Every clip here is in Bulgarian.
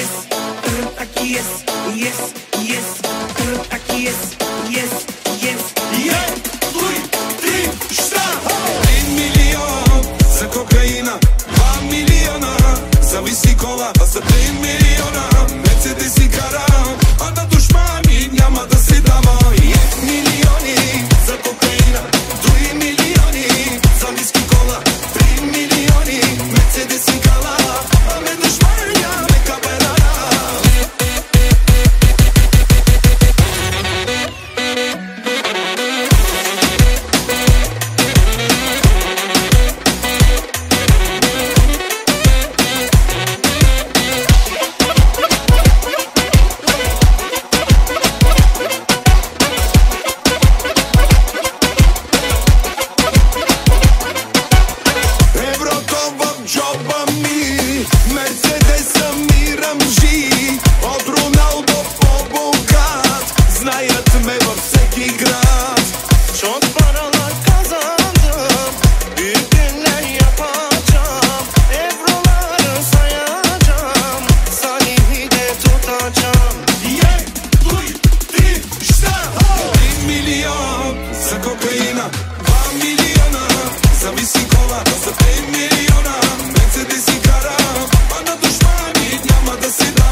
jest, taki jest, taki jest, Туй, 3 šta? 1 milion za kokaina, 2 miliona za viski kola, a za 3 miliona Mercedes i kara, a da dušmani няма да се дава. 1 милиони за kokaina, 2 milioni za viski kola, 3 milioni Mercedes i kara, a me dušmani neka berara. Джоба ми, Мерцедеса ми ръмжи, от Роналдо по-богат, знаят ме във всеки град. Çok paralar kazandım, büyük günler yapacağım, euroları sayacağım, Salih'i de tutacağım. Туй, 3 šta? 1 milion za kokaina, 2 miliona za viski kola, za 5 miliona Mercedes i kara, a na dušmani няма да се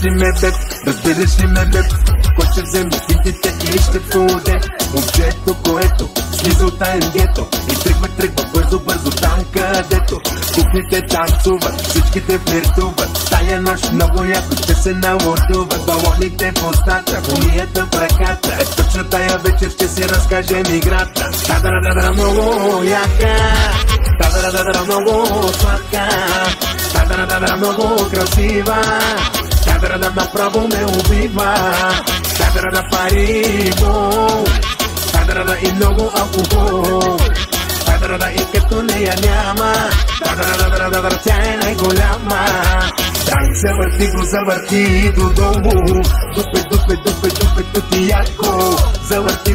ли ме, беб? Разбираш ли ме, беб? Кой ще вземе финтите и ще поуде? Момчето, което слиза от АНГ-то и тръгва бързо там, където кухните танцуват, всичките флиртуват. Тая нощ много яко ще се налудуват. Балоните в устата, унията в ръката. Точно тая вечер ще си разкажем играта. Та-да-да-да, много яка, та-да-да-да, много сладка, та-да-да-да, много красива, та-да-да, направо ме убива, та-да-да, париво, та-да-да, и много алкохол, та-да-да, и като нея няма, та-да-да-да, тя е най-голяма. Дай се върти, го завърти додолу, дупе, тути яко. Завърти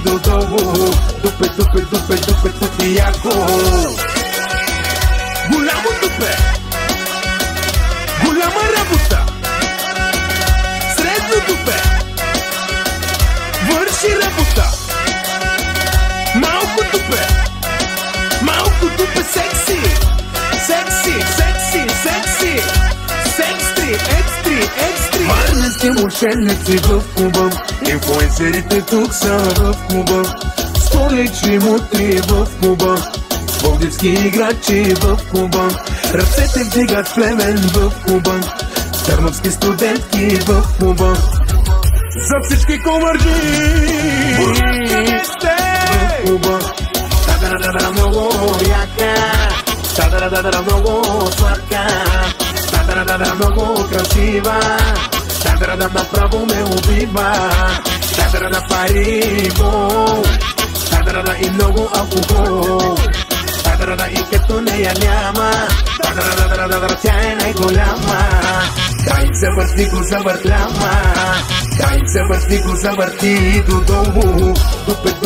додолу, дупе, тути яко. Голямо дупе, голяма работа, средно дупе, върши работа. Малко дупе, секси, екстри. Варненски мошенници в клуба, инфлуенсерите тук са в клуба, столични мутри в клуба, пловдивски играчи в клуба, ръцете вдигат племен в клуба, търновски студентки в клуба. За всички комарджи в клуба. Та-да-да-да, много яка, та-да-да-да, много сладка, та-да-да-да, много красива, та-да-да, направо ме убива, та-да-да, париво, та-да-да, и много алкохол, та-да-да, и като нея няма, та-да-да, тя е най-голяма. Дай се върти, го завъртляма, дай се върти, го завърти додолу, дупе,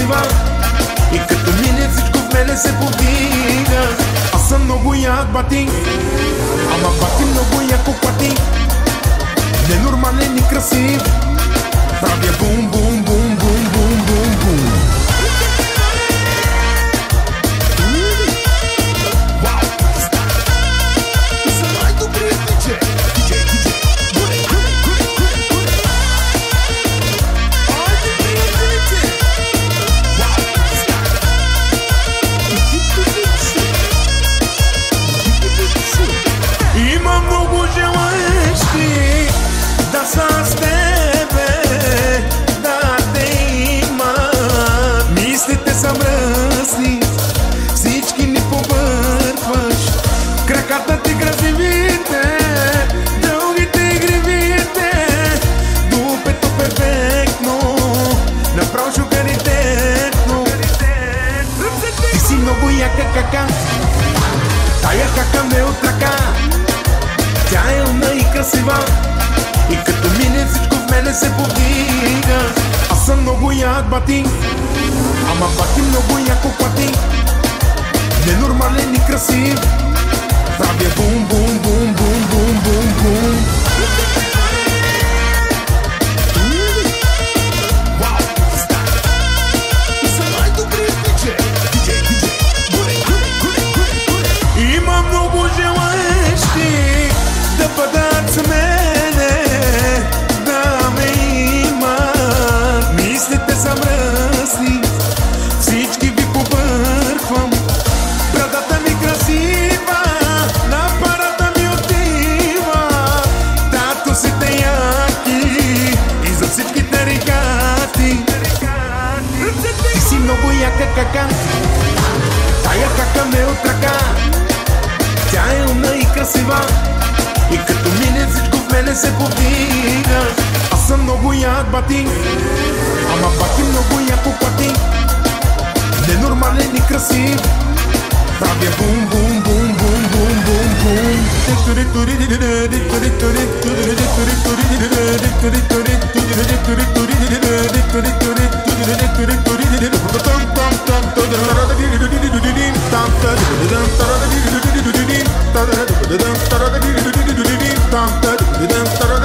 красива. И като мине всичко в мене се повдига. Аз съм много як бати, ама бати много яко пати. Ненормален и красив, правя бум бум бум бум бум бум бум. Има много желаещи да са с тебе, да те имат. Мислите са мръсни, всички ни побъркваш. Краката ти красивите, дългите и гривите, дупето перфектно, направо шокаритетно. Ти си много яка кака, тая кака ме от ръка. Тя е умна и красива, и като мине всичко в мене се повдига. Аз съм много як бати, ама бати много яко пати. Ненормален и красив, правя бум бум бум бум бум бум бум. Има много желаещи да бъдат с мене, да ме имат. Мислите са мръсни, всички ви побърквам. Брадата ми красива, на парата ми отива. Татусите яки и за всичките регати. Ти си много яка кака, тая кака ме от ръка. Тя е умна и красива, и като мине всичко в мене се повдига. Аз съм много як бати, ама бати много яко пати. Ненормален и красив, правя бум бум бум бум бум бум бум. Dum